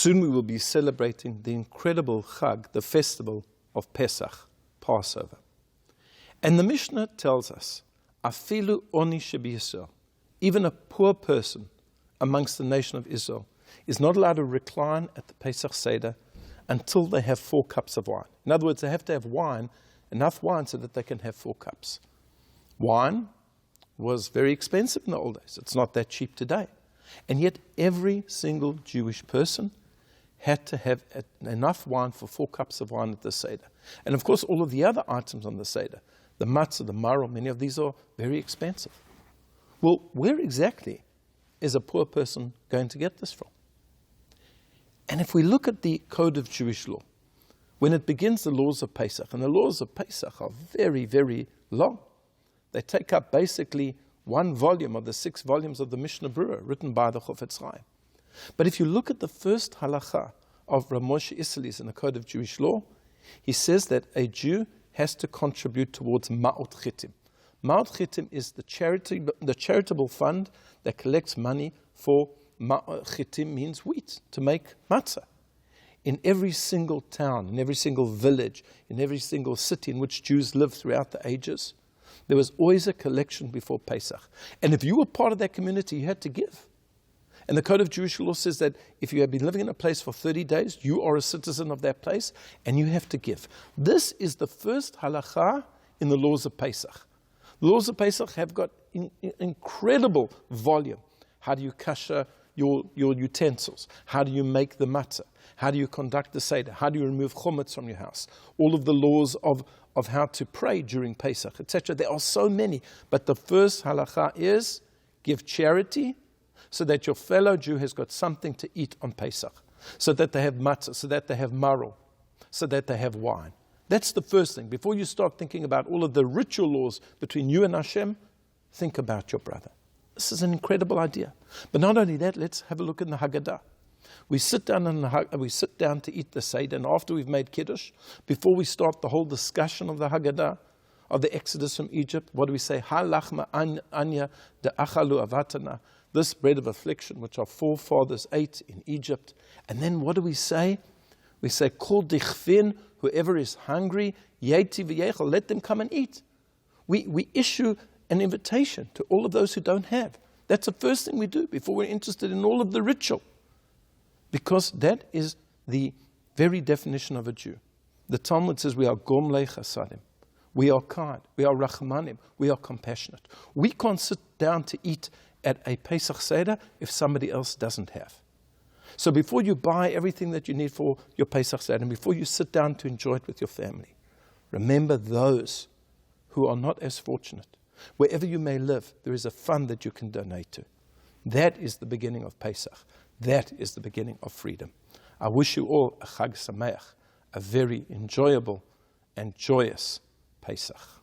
Soon we will be celebrating the incredible Chag, the festival of Pesach, Passover. And the Mishnah tells us, Afilu oni shebi Yisrael, even a poor person amongst the nation of Israel is not allowed to recline at the Pesach Seder until they have 4 cups of wine. In other words, they have to have wine, enough wine so that they can have 4 cups. Wine was very expensive in the old days. It's not that cheap today. And yet every single Jewish person had to have enough wine for 4 cups of wine at the Seder. And of course, all of the other items on the Seder, the matzah, the maror, many of these are very expensive. Well, where exactly is a poor person going to get this from? And if we look at the code of Jewish law, when it begins the laws of Pesach, and the laws of Pesach are very, very long. They take up basically 1 volume of the 6 volumes of the Mishnah Berurah written by the Chofetz Chaim. But if you look at the first halacha of Rav Moshe Isserles in the Code of Jewish Law, he says that a Jew has to contribute towards Ma'ot Chitim. Ma'ot Chitim is the charitable fund that collects money for Ma'ot Chitim, means wheat, to make matzah. In every single town, in every single village, in every single city in which Jews lived throughout the ages, there was always a collection before Pesach. And if you were part of that community, you had to give. And the Code of Jewish Law says that if you have been living in a place for 30 days, you are a citizen of that place, and you have to give. This is the first halacha in the laws of Pesach. The laws of Pesach have got incredible volume. How do you kasher your utensils? How do you make the matzah? How do you conduct the Seder? How do you remove chometz from your house? All of the laws of how to pray during Pesach, etc. There are so many. But the first halacha is give charity so that your fellow Jew has got something to eat on Pesach, so that they have matzah, so that they have maror, so that they have wine. That's the first thing. Before you start thinking about all of the ritual laws between you and Hashem, think about your brother. This is an incredible idea. But not only that, let's have a look in the Haggadah. We sit down to eat the Seder, and after we've made Kiddush, before we start the whole discussion of the Haggadah, of the Exodus from Egypt, what do we say? Ha lachma anya de achalu avatana. This bread of affliction, which our forefathers ate in Egypt. And then what do we say? We say, Kol dichvin, whoever is hungry, yeti v'yechel, let them come and eat. We issue an invitation to all of those who don't have. That's the first thing we do before we're interested in all of the ritual. Because that is the very definition of a Jew. The Talmud says we are gomlei chasadim. We are kind. We are rachmanim. We are compassionate. We can't sit down to eat at a Pesach Seder if somebody else doesn't have. So before you buy everything that you need for your Pesach Seder, and before you sit down to enjoy it with your family, remember those who are not as fortunate. Wherever you may live, there is a fund that you can donate to. That is the beginning of Pesach. That is the beginning of freedom. I wish you all a Chag Sameach, a very enjoyable and joyous Pesach.